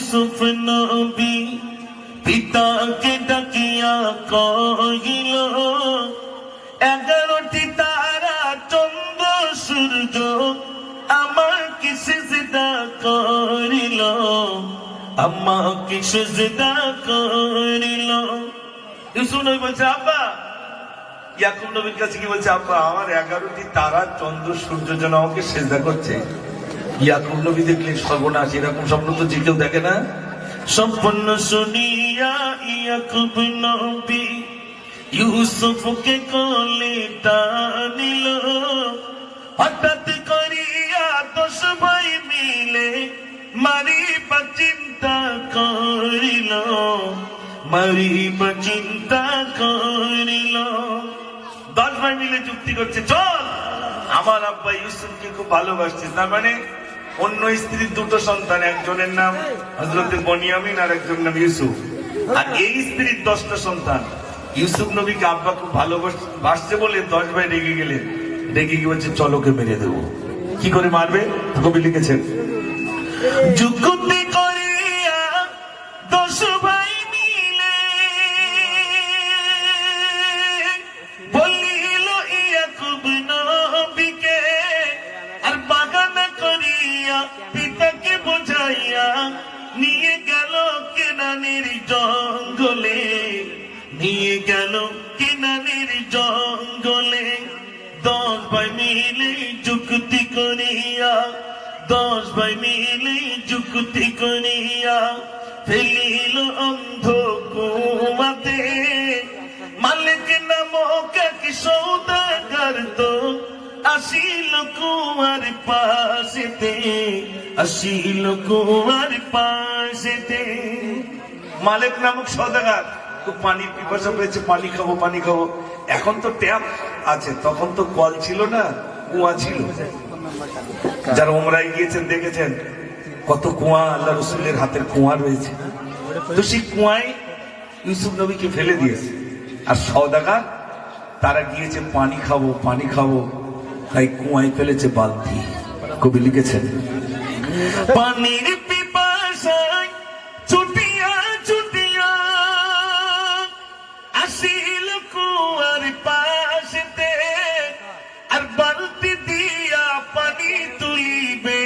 ইউসুফ নবী পিতাকে ডাকিয়া কহিল, 11টি তারা চন্দ্র সূর্য আমাকে সিজদা করিল, আমাকে সিজদা করিল। ইউসুফ নবী বলছে, আব্বা, ইয়াকুব নবীর কাছে কি বলছে, আব্বা আমার 11টি তারা চন্দ্র সূর্য যেন আমাকে সিজদা করছে। ইয়াকুব নবী দেখলেন সর্বনাশ, এরকম স্বপ্ন তো যে কেউ দেখে না। সম্পন্ন শুনিয়া ইয়াকুব নবী ইউসুফকে কোলে টানিল, হঠাৎ করিয়া 10 ভাই মিলে মারিবা চিন্তা করিল, মারিবা চিন্তা করিল। 10 ভাই মিলে যুক্তি করছে, চল আমার আব্বা ইউসুফকে খুব ভালোবাসছে, তার মানে অন্য স্ত্রীর 2টো সন্তান, একজনের নাম হযরতে বনিয়ামিন আর একজনের নাম ইউসুফ, আর এই স্ত্রীর 10টা সন্তান। ইউসুফ নবীকে আব্বা খুব ভালোবাসছে বলে 10 ভাই রেগে গেলেন, রেগে গিয়ে বলছে চল ওকে মেরে দেবো। কি করে মারবে? কবি লিখেছেন, যুক্তি করিয়া 10 ভাই মিলে বলিল ইয়াকুব নবীকে, আর বাগান করিয়া পিতাকে বোঝাইয়া নিয়ে গেল কেনানের জঙ্গলে, নিয়ে গেল কেনানের জঙ্গলে। 10 ভাই মিলে যুক্তি করিয়া, 10 ভাই মিলে যুক্তি করিয়া ফেলিল অন্ধ কুয়াতে, মালিক নামক এক সৌদাগর তো আসিল কুয়ার পাশেতে, আসিল কুয়ার পাশেতে। মালিক নামক সৌদাগর খুব পানির পিপাসা পেয়েছে, পানি খাবো পানি খাবো। এখন তো ট্যাপ আছে, তখন তো কল ছিল না, কুয়া ছিল। যারা উমরায় গিয়েছেন দেখেছেন কত কুয়া, আল্লাহ রসুলের হাতের কুয়া রয়েছে। তো সেই কুয়ায় ইউসুফ নবীকে ফেলে দিয়েছে, আর সওদাগর তারা গিয়েছে পানি খাবো পানি খাবো, তাই কুয়ায় ফেলেছে বালতি। কবি লিখেছেন, পানির পিপাসায় ছুটিয়া ছুটিয়া আসিল কুয়ার পাশেতে, আর বালতি দিয়া পানি তুলিবে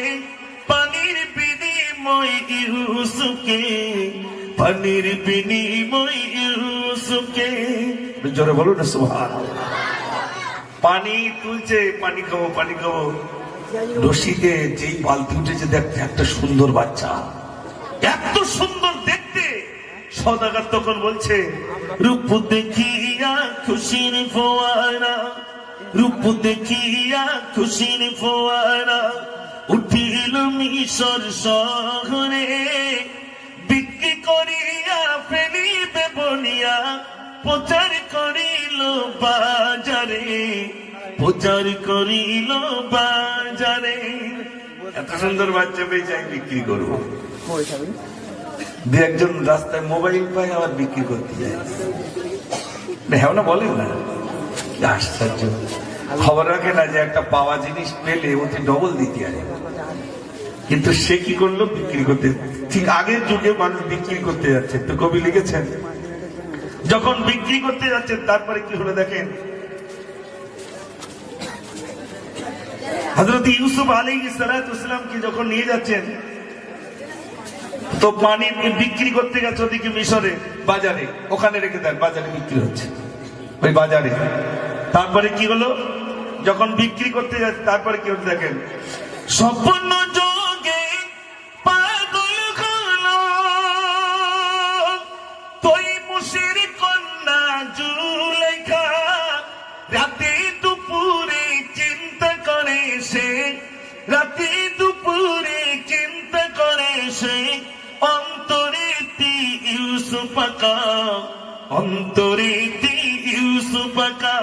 পানির বিনিময় ইউসুফকে, পানির বিনিময় ইউসুফকে। জোরে বলো না সুবহানাল্লাহ। পানি তুলছে, পানি খাবো পানি খাবো, রশিদে যেই বালতি উঠেছে দেখতে একটা সুন্দর বাচ্চা, এত সুন্দর দেখতে। সওদাগর তখন বলছে, রূপ দেখিয়া খুশির ফোয়ারা, রূপ দেখিয়া খুশির ফোয়ারা উঠিল মিশর শহরে, বিক্রি করিয়া ফেলিবে বলিয়া প্রচার করিল বাজারে, প্রচার করিল বাজারে। এত সুন্দর বাচ্চা পেয়েছে আমি বিক্রি করবো। দু একজন রাস্তায় মোবাইল পায় আবার বিক্রি করতে যায়, হ্যাঁ না বলেন না, আশ্চর্য। খবর রাখে না যে একটা পাওয়া জিনিস পেলে ওতে ডবল দিতে হয়, কিন্তু সে কি করলো, বিক্রি করতে। ঠিক আগের যুগে মানুষ বিক্রি করতে যাচ্ছে। তো কবি লিখেছেন, যখন বিক্রি করতে যাচ্ছেন তারপরে কি হলো দেখেন, হযরত ইউসুফ আলাইহিস সালাতু যখন নিয়ে যাচ্ছেন, তো পানি বিক্রি করতে গেছে ওদিকে মিশরে বাজারে, ওখানে রেখে দেন, বাজারে বিক্রি হচ্ছে ওই বাজারে। তারপরে কি হলো, যখন বিক্রি করতে যাচ্ছে তারপরে কি হচ্ছে দেখেন, স্বপ্ন যোগে পাগল হলো তৈমুসের কন্যা জুলেখা, রাতে দুপুরে চিন্তা করে সে, রাতে দুপুরে চিন্তা করে সে, অন্তরেতে ইউসুফ আকা, অন্তরেতে ইউসুফ আকা।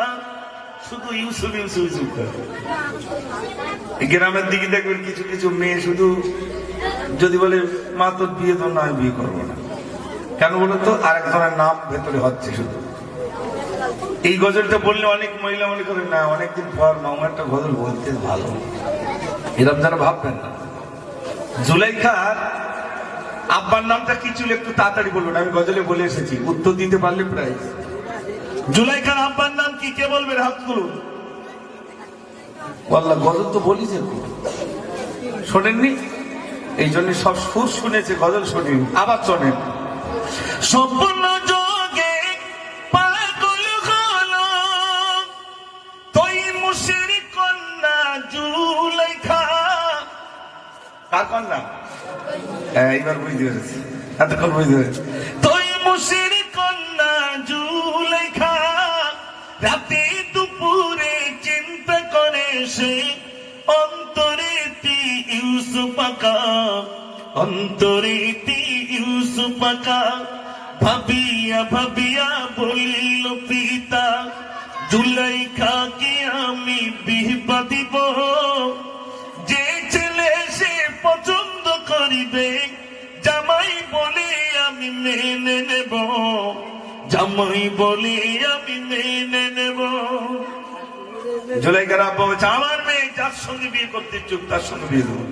শুধু ইউসুফ ইউসুফ ইউসুফ করে। গ্রামের দিকে দেখবেন কিছু কিছু মেয়ে শুধু যদি বলে মা তোর বিয়ে তো না, বিয়ে করবো না, কেন বলো তো, আরেকজনের নাম ভেতরে হচ্ছে শুধু। এই গজলটা বললে অনেক মহিলা মনে করে না, অনেকদিন পর মামা একটা গজল বলতে ভালো, এরকম যেন ভাববেন না। জুলাইখার আব্বার নামটা কি ছিল একটু তাড়াতাড়ি বলুন, আমি গজলে বলে এসেছি, উত্তর দিতে পারলে প্রাইজ। জুলাইখার আব্বার নাম কি, কে বলবেন হাত তুলুন। আল্লাহ, গজল তো বলিস শোনেননি, এই জন্য সব সুর শুনেছে, গজল শোনেন, আবার শোনেন। স্বপ্ন যোগে পাগল হলো তৈমুসের কন্যা জুলাইখা। কার কন্যা? এইবার বুঝতে পেরেছি, এতক্ষণ বুঝতে পেরেছি। তৈমুসের কন্যা জুলাইখা রাতে দুপুরে চিন্তা করে সে অন্তরে ইউসুফ আকা, অন্তরে ইউসুফ আকা। ভাবিয়া ভাবিয়া বলিল পিতা জুলাইখাকে আমি বিবাহ দিব, যে ছেলে সে পছন্দ করিবে জামাই বলে আমি মেনে নেব, জামাই বলে আমি মেনে নেব। জুলাইখার আব্বা বলছে আমার মেয়ে যার সঙ্গে বিয়ে করতে ইচ্ছুক তার সঙ্গে বিয়ে দেবো।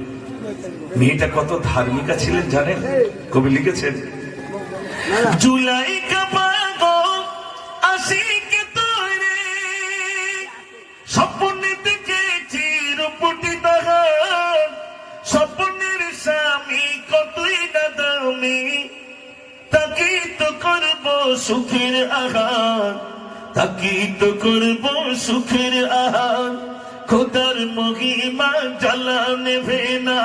মেয়েটা কত ধার্মিকা ছিলেন জানেন, কবি লিখেছেন। জুলাইখা পাগল আশিকে তোরে স্বপ্নে দেখেছি রূপটি তাহার, স্বপ্নের স্বামী কতই না দামি, তাকে তো করব সুখের আহার, তাকে তো করব সুখের আহার। খোদার মহিমা জ্বালা নেভে না,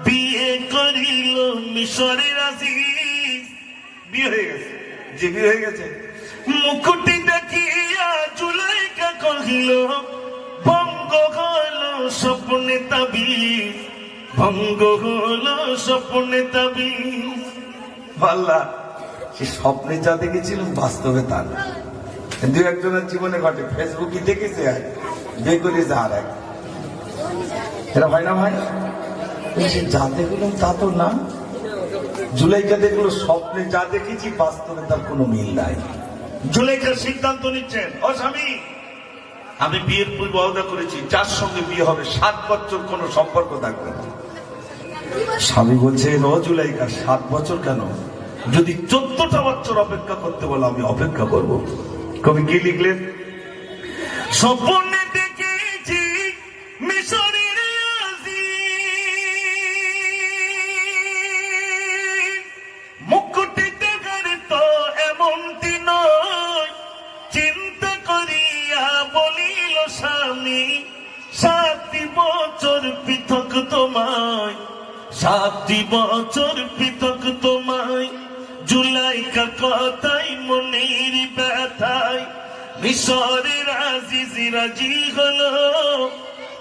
বিয়ে করিল মিশরের আজিজ। বিয়ে হয়ে গেছে, যে বিয়ে হয়ে গেছে। মুকুটি দেখিয়া জুলাইখা কহিল ভঙ্গ হল স্বপ্নে তাবিজ, ভঙ্গ হল স্বপ্নে তাবিজ। আল্লাহ, সে স্বপ্নে যা দেখেছিল বাস্তবে তা না। দু একজনের জীবনে ঘটে, ফেসবুকে দেখেছে আর বিয়ে করেছে আর এক, এরা হয় না ভাই? সে যা দেখলাম তা তো না। জুলাইখা দেখলো স্বপ্নে যা দেখেছি বাস্তবে তার কোনো মিল নাই। জুলাইখা সিদ্ধান্ত নিচ্ছেন, ও স্বামী আমি বিয়ের পূর্ব ওয়াদা করেছি যার সঙ্গে বিয়ে হবে 7 বছর কোনো সম্পর্ক থাকবে না। স্বামী বলছে ও জুলাইখা 7 বছর কেন, যদি 14টা বছর অপেক্ষা করতে বলো আমি অপেক্ষা করব। কবি কি লিখলেন? স্বপ্নে দেখেছি মিশরের আজিজ, মুকুটি দেখার তো এমনটি নয়, চিন্তা করিয়া বলিল স্বামী 7 বছর পৃথক তোমায়, 7 বছর পৃথক তোমায়। জুলাইখার কথাই মনের ব্যথায় মিশরের আজিজ রাজি হলো,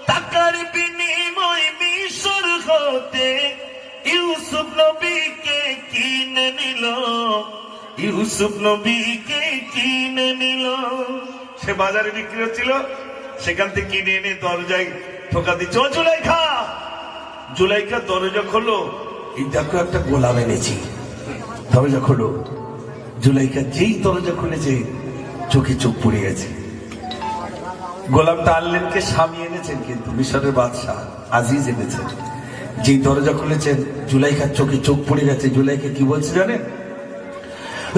টাকার বিনিময় মিশর হতে ইউসুফ নবীকে কিনে নিল, ইউসুফ নবীকে কিনে নিল। সে বাজারে বিক্রি হচ্ছিল, সেখান থেকে কিনে এনে দরজায় ঠোকা দিচ্ছে, ও জুলাইখা। জুলাইখা দরজা খোলো, এই দেখো একটা গোলাম এনেছি। দরজা খোলো। জুলাইখা যেই দরজা খুলেছে চোখে চোখ পড়ে গেছে। গোলামটা আনলেনকে স্বামী এনেছেন, কিন্তু মিশরের বাদশাহ আজিজ এনেছেন। যেই দরজা খুলেছেন জুলাইখার চোখে চোখ পড়ে গেছে। জুলাইখা কি বলছে জানেন?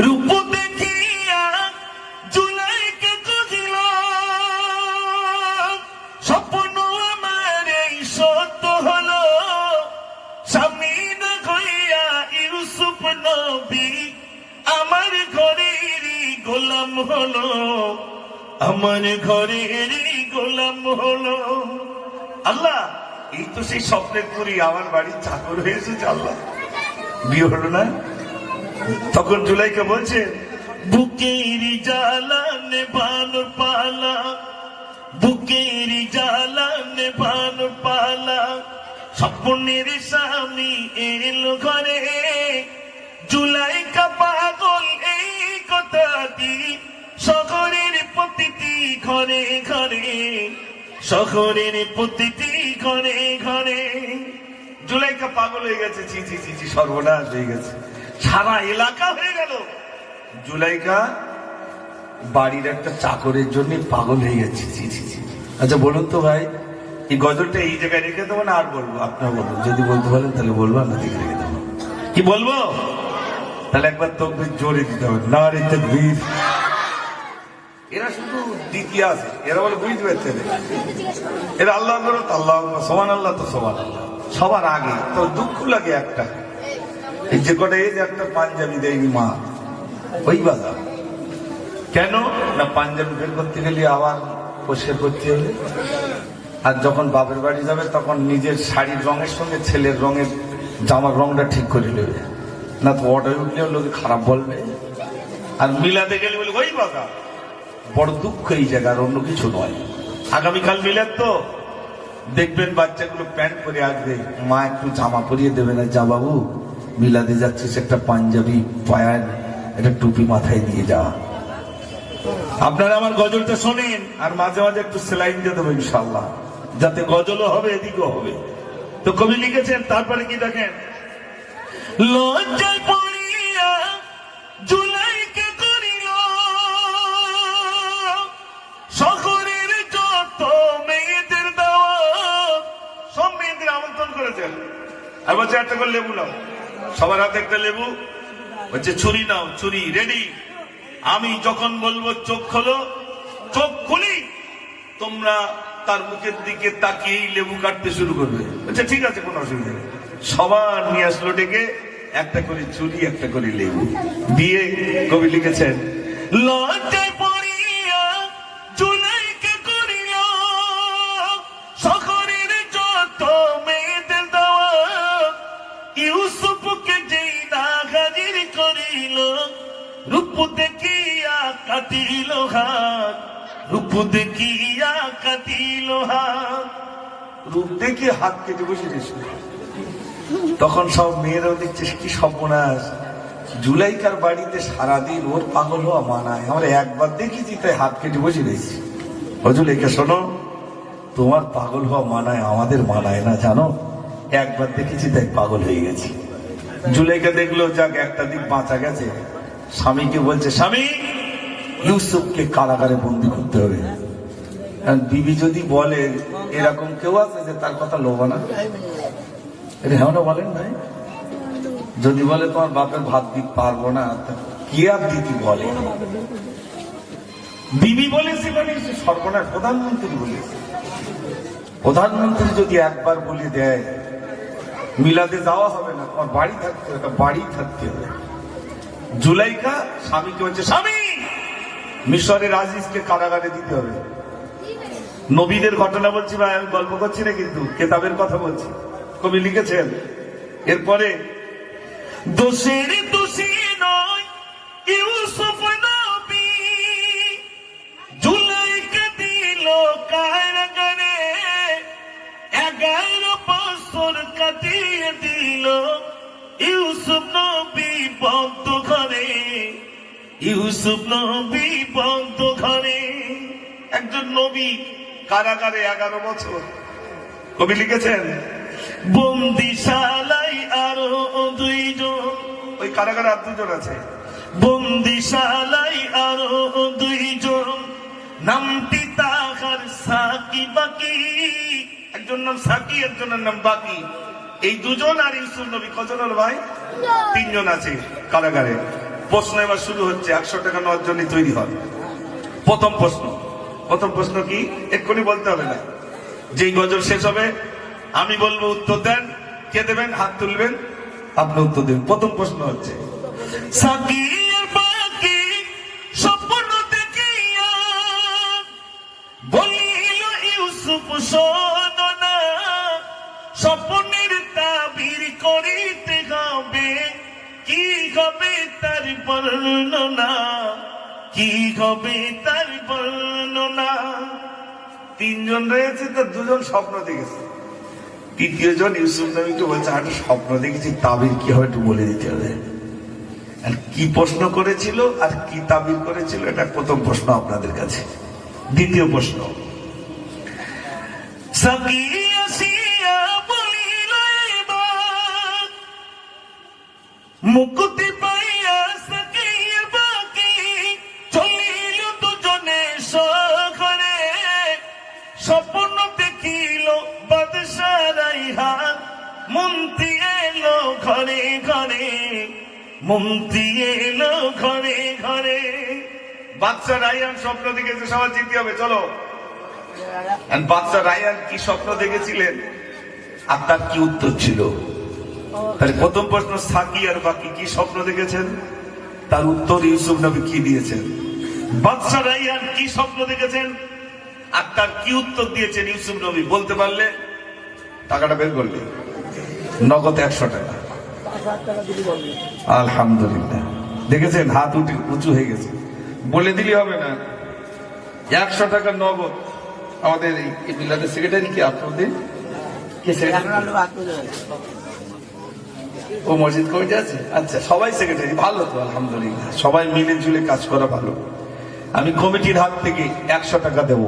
রূপ দেখিয়া জুলাইখা কহিল স্বপ্ন আমার এই সত্য হলো, স্বামী না হইয়া ইউসুফ নবী আমার ঘরেরই গোলাম হলো, আমার ঘরেরই গোলাম হলো। আল্লাহ, এই তো সেই স্বপ্নের পুরি আমার বাড়ির চাকর হয়েছে। আল্লাহ, বিয়ে হলো না? তখন জুলাইখা বলছে বুকের জ্বালা নেভানোর পালা, বুকের জ্বালা নেভানোর পালা। স্বপ্নের স্বামী এলো ঘরে, জুলাইখা পাগল এই কথা দি শহরের প্রতিটি ঘরে ঘরে, শহরের প্রতিটি ঘরে ঘরে। জুলাইখা পাগল হয়ে গেছে। ছি ছি ছি ছি, সর্বনাশ হয়ে গেছে, সারা এলাকা হয়ে গেল। জুলাইখা বাড়ির একটা চাকরের জন্য পাগল হয়ে গেছে। ছি ছি ছি। আচ্ছা বলুন তো ভাই, এই গজলটা এই জায়গায় রেখে দেবো না আর বলবো? আপনার বলুন, যদি বলতে পারেন তাহলে বলবো, না দিকে রেখে দেবো। কি বলবো? তাহলে একবার তকবীর জোরে দিতে হবে, নারে তাকবীর। এরা শুধু দ্বিতীয় আছে, এরা বলে বুঝতে পারছে না, এরা আল্লাহ করো তো আল্লাহ, সোমান আল্লাহ তো সোমান আল্লাহ সবার আগে। তো দুঃখ লাগে একটা, এই যে কটা এই যে একটা পাঞ্জাবি দেয়নি মা, ওই বাজার কেন না, পাঞ্জাবি বের করতে গেলে আবার পরিষ্কার করতে হবে, আর যখন বাপের বাড়ি যাবে তখন নিজের শাড়ির রঙের সঙ্গে ছেলের রঙের জামার রংটা ঠিক করে নেবে, না তো অর্ডার উঠলেও লোকে খারাপ বলবে। আর মিলাতে গেলে বলে ওই বাজার, বড় দুঃখ এই জায়গার, অন্য কিছু নয়। আগামীকাল মিলাদ তো দেখবেন বাচ্চাগুলো প্যান্ট পরে আসবে, মা একটু জামা পরিয়ে দেবে না, যা বাবু মিলাদে যাচ্ছিস একটা পাঞ্জাবি পায়ার একটা টুপি মাথায় দিয়ে যা। আপনারা আমার গজলটা শোনেন, আর মাঝে মাঝে একটু সেলাইন দিয়ে দেবো ইনশাল্লাহ, যাতে গজলও হবে এদিকেও হবে। তো কবি লিখেছেন, তারপরে কি দেখেন, লজ্জায় পড়িয়া জুলাইকে করিল শহরের যত মেয়েদের দাওয়াত, সব মেয়েদের আমন্ত্রণ করেছেন। আর বলছে একটা করে লেবু নাও, সবার হাতে একটা লেবু, বলছে ছুরি নাও, ছুরি রেডি, আমি যখন বলবো চোখ খোলো, চোখ খুলি তোমরা তার মুখের দিকে তাকিয়েই লেবু কাটতে শুরু করবে। আচ্ছা ঠিক আছে, কোনো অসুবিধা নেই। সবার নিয়ে আসলো ডেকে, একটা করে ছুরি একটা করে লেবু দিয়ে কবি লিখেছেন, লজ্জায় পড়িয়া জুলাইকে করিল শহরের যত মেয়েদের দাওয়াত, ইউসুফকে যেই না হাজির করিল, রূপ দেখিয়া কাটিল হাত, রূপ দেখিয়া কাটিল হাত, রূপ দেখে হাত কেটে বসে গেছে। তখন সব মেয়েরাও দেখছে কি সর্বনাশ, জুলাইকার বাড়িতে সারাদিন ওর পাগল হওয়া মানায়, আমরা একবার দেখেছি তাই হাত কেটে বসে রয়েছি। ও জুলাইকা শোনো, তোমার পাগল হওয়া মানায়, আমাদের মানায় না জানো, একবার দেখেছি তাই পাগল হয়ে গেছি। জুলাইকা দেখলো যাক একটা দিক বাঁচা গেছে, স্বামীকে বলছে, স্বামী ইউসুফকে কারাগারে বন্দি করতে হবে। বিবি যদি বলে, এরকম কেউ আছে যে তার কথা লোভা না, এটা হ্যাঁ না বলেন ভাই, যদি বলে তোমার বাপের ভাত দিতে পারবো না, কি আর দিতি বলে, বিবি বলেছে মানে সর্বনাশ, প্রধানমন্ত্রী বলেছে, প্রধানমন্ত্রী যদি একবার বলে দেয় মিলাদে যাওয়া হবে না, তোমার বাড়ি থাকতে হবে, বাড়ি থাকতে হবে। জুলাইকা স্বামীকে বলছে, স্বামী মিশরের আজিজকে কারাগারে দিতে হবে। নবীদের ঘটনা বলছি ভাই, আমি গল্প করছি না, কিন্তু কেতাবের কথা বলছি, কবি লিখেছেন। এরপরে দোষের দোষী নয় ইউসুফ নবী, জুলাইকা দিল কারাগারে, 11 বছর কাটিয়ে দিল ইউসুফ নবী বদ্ধ ঘরে, ইউসুফ নবী বদ্ধ ঘরে। একজন নবী কারাগারে 11 বছর। কবি লিখেছেন, বন্দিশালাই আরো 2 জন, ওই কারাগারে আর 2 জন আছে, বন্দিশালাই আরো 2 জন, নামটি তাহার সাকি বাকি, একজন নাম সাকি একজনের নাম বাকি। এই 2 জন আর ইউসুফ নবী কজন হল ভাই? 3 জন আছে কারাগারে। প্রশ্ন এবার শুরু হচ্ছে, 100 টাকা নেওয়ার জন্য তৈরি হয়। প্রথম প্রশ্ন কি, এক্ষুনি বলতে হবে না, যেই গজল শেষ হবে আমি বলবো উত্তর দেন, কে দেবেন হাত তুলবেন, আপনি উত্তর দেবেন। প্রথম প্রশ্ন হচ্ছে, সাকি আর বাকি স্বপ্ন দেখিয়া বলিল ইউসুফ শোনো না, স্বপ্নের তাবির করিতে হবে, কি হবে তার বর্ণনা, কি হবে তার বর্ণনা। 3 জন রয়েছে, তো 2 জন স্বপ্ন দেখেছে, 3য় জন ইউসুফ নবীকে বলছে, আমি স্বপ্ন দেখেছি, তাবির কি হবে একটু বলে দিতে হবে। আর কি প্রশ্ন করেছিল আর কি তাবির করেছিল, এটা প্রথম প্রশ্ন আপনাদের কাছে। দ্বিতীয় প্রশ্ন, মুকুতি পাইয়া সাকিয়া বাকি চলিল 2 জনে শহরে, স্বপ্ন দেখিল বাদশা রাইহান, মন্ত্রী এলো এলো ঘরে ঘরে, মন্ত্রী এলো ঘরে ঘরে। বাদশা রায়ান স্বপ্ন দেখেছে, সবার জিততে হবে, চলো। আর বাদশা রায়ান কি স্বপ্ন দেখেছিলেন আর তার কি উত্তর ছিল? তাহলে প্রথম প্রশ্ন, সাকি আর বাকি কি স্বপ্ন দেখেছেন, তার উত্তর ইউসুফ নবী কি দিয়েছেন? বাদশা রায়ান কি স্বপ্ন দেখেছেন আর তার কি উত্তর দিয়েছেন ইউসুফ নবী? বলতে পারলে টাকাটা বের করবে, নগদ 100 টাকা। আলহামদুলিল্লাহ, দেখেছেন হাত উঁচু হয়ে গেছে। বলে দিলে হবে না, 100 টাকা নগদ। আমাদের এই মিলাদের সেক্রেটারি কি আপনাদের? ও মসজিদ কমিটি আছে, আচ্ছা, সবাই সেক্রেটারি, ভালো তো, আলহামদুলিল্লাহ, সবাই মিলে ঝুলে কাজ করা ভালো। আমি কমিটির হাত থেকে 100 টাকা দেবো,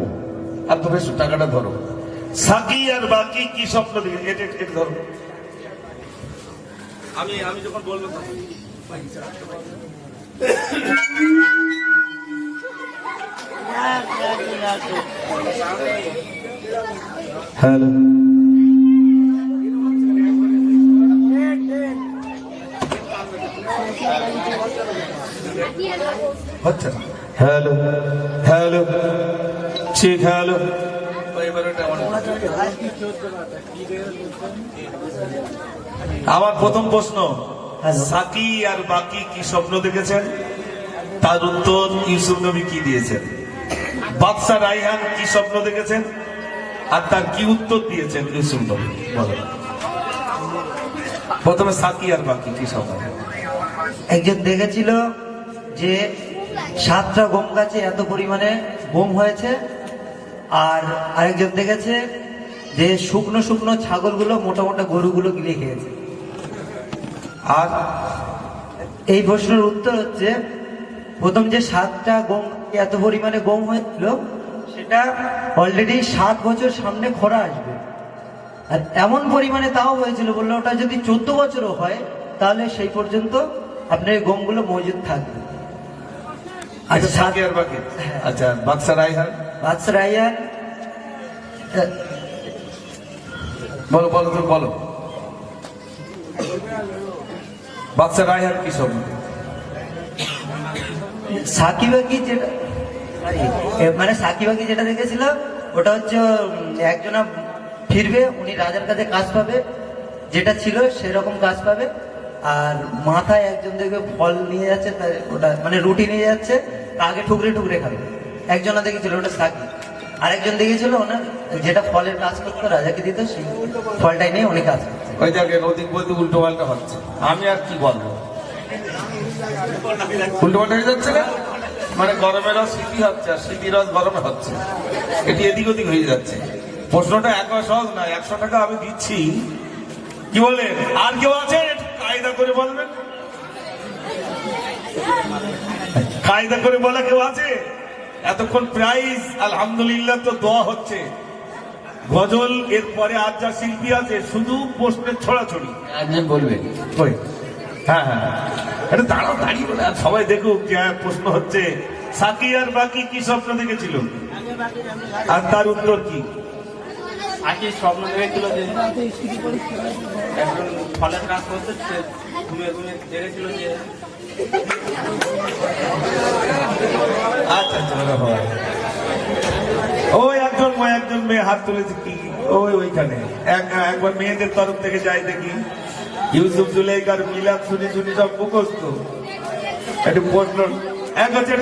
আর তো বেশ টাকাটা ধরো। সাকি আর বাকি কি স্বপ্ন দেখে, এটা ধরো। আমি যখন বলবো হ্যালো, আচ্ছা, হ্যালো হ্যালো, ঠিক, হ্যালো। আমার প্রথম প্রশ্ন, সাকি আর বাকি কি স্বপ্ন দেখেছেন, তার উত্তর ইউসুফ নবী কি দিয়েছেন? বাদশা রায়হান কি স্বপ্ন দেখেছেন আর তার কি উত্তর দিয়েছেন ইউসুফ নবী? বলো প্রথমে, সাকি আর বাকি কি স্বপ্ন? একজন দেখেছিল যে 7টা গম গাছে এত পরিমাণে গম হয়েছে, আর আরেকজন দেখেছে যে শুকনো শুকনো ছাগলগুলো মোটা মোটা গরুগুলো গিলে খেয়েছে। আর এই প্রশ্নের উত্তর হচ্ছে, প্রথম যে 7টা গম এত পরিমাণে গম হয়েছিল, সেটা অলরেডি 7 বছর সামনে খরা আসবে, আর এমন পরিমাণে তাও হয়েছিল, বললো ওটা যদি 14 বছরও হয় তাহলে সেই পর্যন্ত আপনার এই গমগুলো মজুদ থাকবে। আচ্ছা, সাকি আর বাকি, আচ্ছা, বাদশা রায়হান। বাদশা রায়হান, বলো বলো, তুমি বলো, বাদশা রায়হান কি স্বপ্ন? সাকিবাকি যেটা, মানে সাকিবাকি যেটা দেখেছিল, ওটা হচ্ছে একজনা ফিরবে, উনি রাজার কাছে কাজ পাবে, যেটা ছিল সেরকম কাজ পাবে, আর মাথায় একজন দেখবে ফল নিয়ে যাচ্ছে, ওটা মানে রুটি নিয়ে যাচ্ছে, আগে ঠুকরে ঠুকরে খাবে। একজনা দেখেছিল ওটা সাকি, আরেকজন দেখেছিল ওনার যেটা ফলের কাজ করতো রাজাকে দিত, সেই ফলটাই নিয়ে উনি কাজ করতেন। ওই জায়গায় ওদিক বলতে উল্টো পাল্টা হচ্ছে, আমি আর কি বলবো, উল্টো পাল্টা হয়ে যাচ্ছে না, মানে গরমের রস শীতি হচ্ছে আর শীতির রস গরমে হচ্ছে, এটি এদিক ওদিক হয়ে যাচ্ছে। প্রশ্নটা একবার সহজ না, 100 টাকা আমি দিচ্ছি, কি বলেন? আর কেউ আছেন একটু কায়দা করে বলবেন? কায়দা করে বলা কেউ আছে? এতক্ষণ প্রাইজ আলহামদুলিল্লাহ তো দোয়া হচ্ছে, গজল, এরপরে আর যা শিল্পী আছে শুধু প্রশ্নের ছড়াছড়ি। একজন বলবে, ওই, হ্যাঁ হ্যাঁ, এটা দাঁড়াও, দাঁড়িয়ে বলে, আর সবাই দেখুক যে প্রশ্ন হচ্ছে, সাকি আর বাকি কি স্বপ্ন দেখেছিল আর তার উত্তর কি? আগে স্বপ্ন দেখেছিল যে একজন ফলের কাজ করতে, সে ঘুমিয়ে ঘুমিয়ে দেখেছিল যে আচ্ছা আচ্ছা, ওই একজন মেয়ে হাত তুলেছে, কি ওইখানে একবার মেয়েদের তরফ থেকে যাই দেখি। ইউসুফ জুলাইকার মিলাদ শুনি শুনি সব মুখস্থ, একটু প্রশ্ন এক হচ্ছে